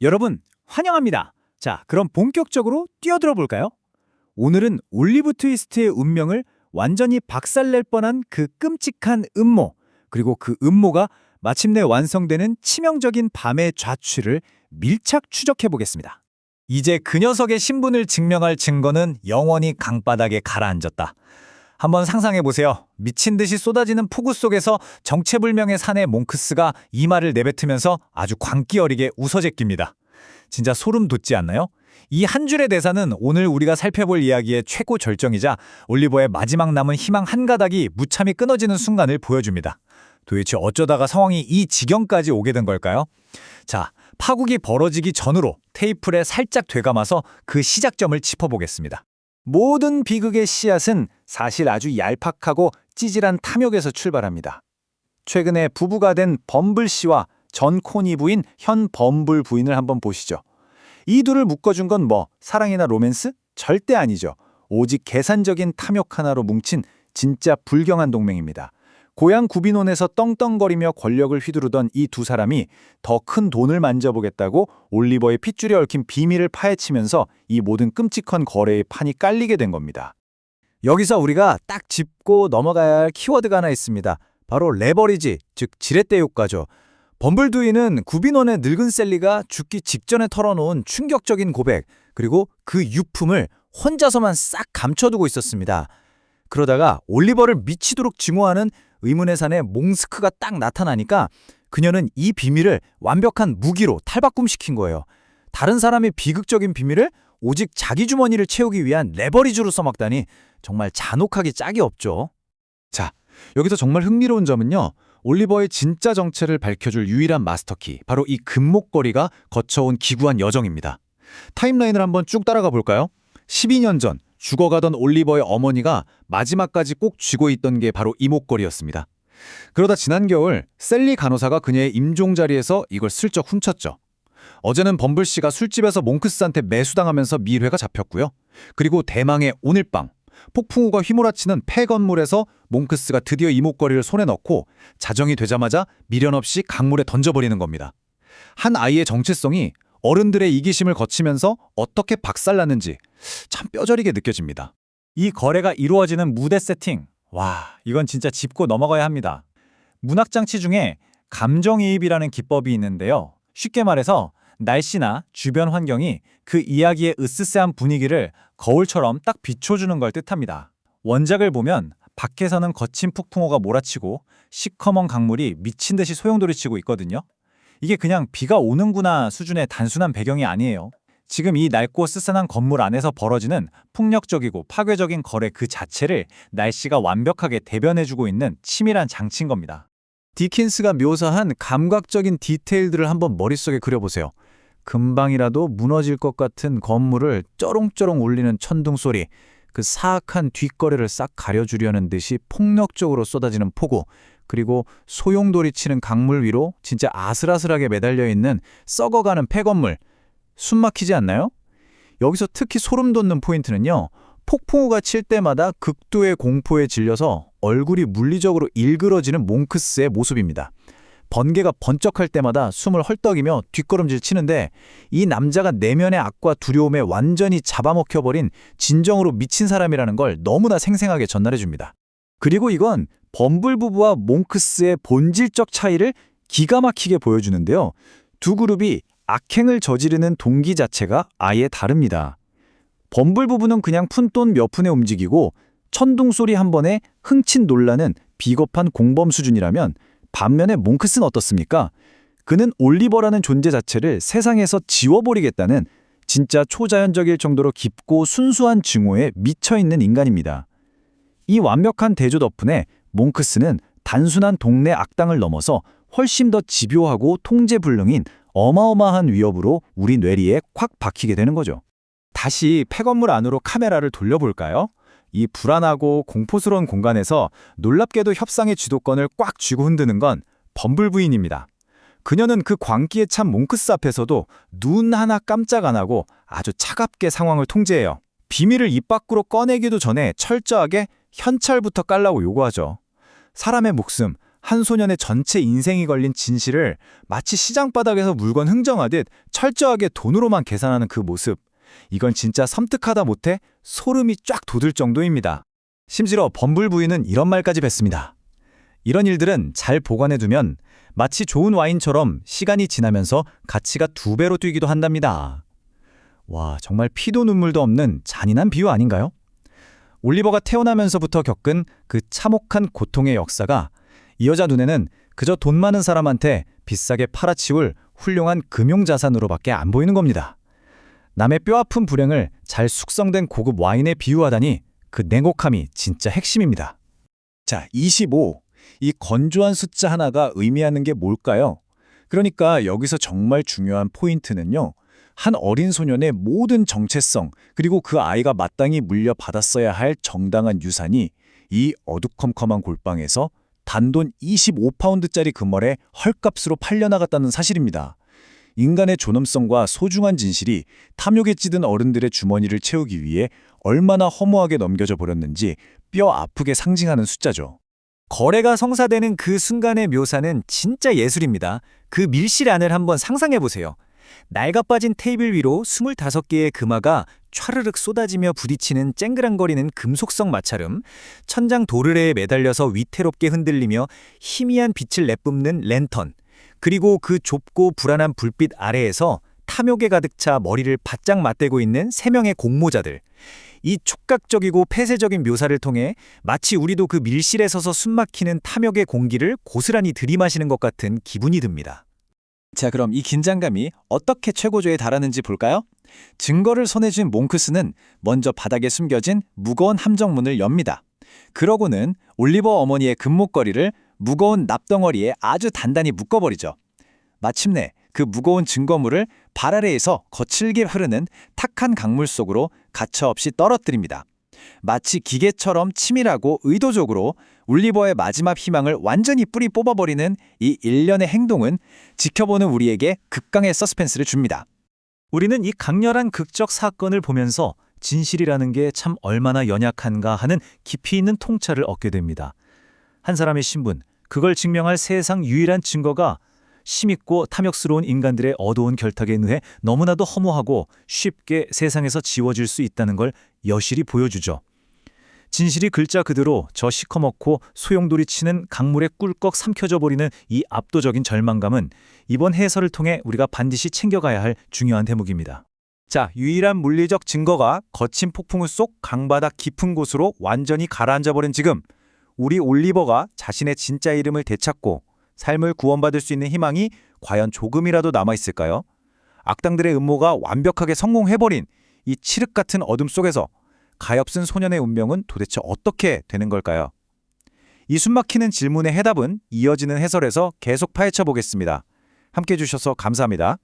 여러분, 환영합니다. 자, 그럼 본격적으로 뛰어들어 볼까요? 오늘은 올리브 트위스트의 운명을 완전히 박살낼 뻔한 그 끔찍한 음모, 그리고 그 음모가 마침내 완성되는 치명적인 밤의 좌취를 밀착 추적해 보겠습니다. 이제 그 녀석의 신분을 증명할 증거는 영원히 강바닥에 가라앉았다. 한번 상상해 보세요. 미친 듯이 쏟아지는 폭우 속에서 정체불명의 사내 몽크스가 이 말을 내뱉으면서 아주 광기 어리게 웃어제낍니다. 진짜 소름 돋지 않나요? 이 한 줄의 대사는 오늘 우리가 살펴볼 이야기의 최고 절정이자 올리버의 마지막 남은 희망 한 가닥이 무참히 끊어지는 순간을 보여줍니다. 도대체 어쩌다가 상황이 이 지경까지 오게 된 걸까요? 자, 파국이 벌어지기 전으로 테이프에 살짝 되감아서 그 시작점을 짚어보겠습니다. 모든 비극의 씨앗은 사실 아주 얄팍하고 찌질한 탐욕에서 출발합니다. 최근에 부부가 된 범블 씨와 전 코니 부인, 현 범블 부인을 한번 보시죠. 이 둘을 묶어준 건 뭐 사랑이나 로맨스? 절대 아니죠. 오직 계산적인 탐욕 하나로 뭉친 진짜 불경한 동맹입니다. 고향 구비논에서 떵떵거리며 권력을 휘두르던 이 두 사람이 더 큰 돈을 만져보겠다고 올리버의 핏줄에 얽힌 비밀을 파헤치면서 이 모든 끔찍한 거래의 판이 깔리게 된 겁니다. 여기서 우리가 딱 짚고 넘어가야 할 키워드가 하나 있습니다. 바로 레버리지, 즉 지렛대 효과죠. 범블두이는 구비논의 늙은 셀리가 죽기 직전에 털어놓은 충격적인 고백, 그리고 그 유품을 혼자서만 싹 감춰두고 있었습니다. 그러다가 올리버를 미치도록 증오하는 의문의 산의 몽스크가 딱 나타나니까 그녀는 이 비밀을 완벽한 무기로 탈바꿈시킨 거예요. 다른 사람의 비극적인 비밀을 오직 자기 주머니를 채우기 위한 레버리지로 써먹다니 정말 잔혹하기 짝이 없죠. 자, 여기서 정말 흥미로운 점은요. 올리버의 진짜 정체를 밝혀줄 유일한 마스터키, 바로 이 금목걸이가 거쳐온 기구한 여정입니다. 타임라인을 한번 쭉 따라가 볼까요? 12년 전 죽어가던 올리버의 어머니가 마지막까지 꼭 쥐고 있던 게 바로 이 목걸이였습니다. 그러다 지난 겨울 셀리 간호사가 그녀의 임종 자리에서 이걸 슬쩍 훔쳤죠. 어제는 범블 씨가 술집에서 몽크스한테 매수당하면서 밀회가 잡혔고요. 그리고 대망의 오늘 밤 폭풍우가 휘몰아치는 폐건물에서 몽크스가 드디어 이 목걸이를 손에 넣고 자정이 되자마자 미련 없이 강물에 던져버리는 겁니다. 한 아이의 정체성이 어른들의 이기심을 거치면서 어떻게 박살났는지 참 뼈저리게 느껴집니다. 이 거래가 이루어지는 무대 세팅, 와, 이건 진짜 짚고 넘어가야 합니다. 문학장치 중에 감정이입이라는 기법이 있는데요. 쉽게 말해서 날씨나 주변 환경이 그 이야기의 으스스한 분위기를 거울처럼 딱 비춰주는 걸 뜻합니다. 원작을 보면 밖에서는 거친 폭풍우가 몰아치고 시커먼 강물이 미친 듯이 소용돌이치고 있거든요. 이게 그냥 비가 오는구나 수준의 단순한 배경이 아니에요. 지금 이 낡고 스산한 건물 안에서 벌어지는 폭력적이고 파괴적인 거래 그 자체를 날씨가 완벽하게 대변해주고 있는 치밀한 장치인 겁니다. 디킨스가 묘사한 감각적인 디테일들을 한번 머릿속에 그려보세요. 금방이라도 무너질 것 같은 건물을 쩌롱쩌롱 울리는 천둥 소리, 그 사악한 뒷거래를 싹 가려주려는 듯이 폭력적으로 쏟아지는 폭우, 그리고 소용돌이치는 강물 위로 진짜 아슬아슬하게 매달려 있는 썩어가는 폐건물. 숨 막히지 않나요? 여기서 특히 소름 돋는 포인트는요. 폭풍우가 칠 때마다 극도의 공포에 질려서 얼굴이 물리적으로 일그러지는 몽크스의 모습입니다. 번개가 번쩍할 때마다 숨을 헐떡이며 뒷걸음질 치는데 이 남자가 내면의 악과 두려움에 완전히 잡아먹혀버린 진정으로 미친 사람이라는 걸 너무나 생생하게 전달해줍니다. 그리고 이건 범블 부부와 몽크스의 본질적 차이를 기가 막히게 보여주는데요. 두 그룹이 악행을 저지르는 동기 자체가 아예 다릅니다. 범블 부부는 그냥 푼돈 몇 푼에 움직이고 천둥 소리 한 번에 흥친 놀라는 비겁한 공범 수준이라면 반면에 몽크스는 어떻습니까? 그는 올리버라는 존재 자체를 세상에서 지워버리겠다는 진짜 초자연적일 정도로 깊고 순수한 증오에 미쳐있는 인간입니다. 이 완벽한 대조 덕분에 몽크스는 단순한 동네 악당을 넘어서 훨씬 더 집요하고 통제불능인 어마어마한 위협으로 우리 뇌리에 콱 박히게 되는 거죠. 다시 폐건물 안으로 카메라를 돌려볼까요? 이 불안하고 공포스러운 공간에서 놀랍게도 협상의 주도권을 꽉 쥐고 흔드는 건 범블 부인입니다. 그녀는 그 광기에 찬 몽크스 앞에서도 눈 하나 깜짝 안 하고 아주 차갑게 상황을 통제해요. 비밀을 입 밖으로 꺼내기도 전에 철저하게 현찰부터 깔라고 요구하죠. 사람의 목숨, 한 소년의 전체 인생이 걸린 진실을 마치 시장 바닥에서 물건 흥정하듯 철저하게 돈으로만 계산하는 그 모습. 이건 진짜 섬뜩하다 못해 소름이 쫙 돋을 정도입니다. 심지어 범불 부인은 이런 말까지 뱉습니다. 이런 일들은 잘 보관해두면 마치 좋은 와인처럼 시간이 지나면서 가치가 2배로 뛰기도 한답니다. 와, 정말 피도 눈물도 없는 잔인한 비유 아닌가요? 올리버가 태어나면서부터 겪은 그 참혹한 고통의 역사가 이 여자 눈에는 그저 돈 많은 사람한테 비싸게 팔아치울 훌륭한 금융자산으로밖에 안 보이는 겁니다. 남의 뼈아픈 불행을 잘 숙성된 고급 와인에 비유하다니 그 냉혹함이 진짜 핵심입니다. 자, 25. 이 건조한 숫자 하나가 의미하는 게 뭘까요? 그러니까 여기서 정말 중요한 포인트는요. 한 어린 소년의 모든 정체성, 그리고 그 아이가 마땅히 물려받았어야 할 정당한 유산이 이 어두컴컴한 골방에서 단돈 25파운드짜리 금월에 헐값으로 팔려나갔다는 사실입니다. 인간의 존엄성과 소중한 진실이 탐욕에 찌든 어른들의 주머니를 채우기 위해 얼마나 허무하게 넘겨져 버렸는지 뼈 아프게 상징하는 숫자죠. 거래가 성사되는 그 순간의 묘사는 진짜 예술입니다. 그 밀실안을 한번 상상해보세요. 낡아빠진 테이블 위로 25개의 금화가 촤르륵 쏟아지며 부딪히는 쨍그랑거리는 금속성 마찰음, 천장 도르래에 매달려서 위태롭게 흔들리며 희미한 빛을 내뿜는 랜턴, 그리고 그 좁고 불안한 불빛 아래에서 탐욕에 가득 차 머리를 바짝 맞대고 있는 3명의 공모자들. 이 촉각적이고 폐쇄적인 묘사를 통해 마치 우리도 그 밀실에 서서 숨막히는 탐욕의 공기를 고스란히 들이마시는 것 같은 기분이 듭니다. 자, 그럼 이 긴장감이 어떻게 최고조에 달하는지 볼까요? 증거를 손에 쥔 몽크스는 먼저 바닥에 숨겨진 무거운 함정문을 엽니다. 그러고는 올리버 어머니의 금목걸이를 무거운 납덩어리에 아주 단단히 묶어버리죠. 마침내 그 무거운 증거물을 발 아래에서 거칠게 흐르는 탁한 강물 속으로 가차없이 떨어뜨립니다. 마치 기계처럼 치밀하고 의도적으로 올리버의 마지막 희망을 완전히 뿌리 뽑아버리는 이 일련의 행동은 지켜보는 우리에게 극강의 서스펜스를 줍니다. 우리는 이 강렬한 극적 사건을 보면서 진실이라는 게 참 얼마나 연약한가 하는 깊이 있는 통찰을 얻게 됩니다. 한 사람의 신분, 그걸 증명할 세상 유일한 증거가 심있고 탐욕스러운 인간들의 어두운 결탁에 의해 너무나도 허무하고 쉽게 세상에서 지워질 수 있다는 걸 여실히 보여주죠. 진실이 글자 그대로 저 시커멓고 소용돌이 치는 강물에 꿀꺽 삼켜져 버리는 이 압도적인 절망감은 이번 해설을 통해 우리가 반드시 챙겨가야 할 중요한 대목입니다. 자, 유일한 물리적 증거가 거친 폭풍우 속 강바닥 깊은 곳으로 완전히 가라앉아버린 지금, 우리 올리버가 자신의 진짜 이름을 되찾고 삶을 구원받을 수 있는 희망이 과연 조금이라도 남아있을까요? 악당들의 음모가 완벽하게 성공해버린 이 칠흑 같은 어둠 속에서 가엾은 소년의 운명은 도대체 어떻게 되는 걸까요? 이 숨막히는 질문의 해답은 이어지는 해설에서 계속 파헤쳐 보겠습니다. 함께해 주셔서 감사합니다.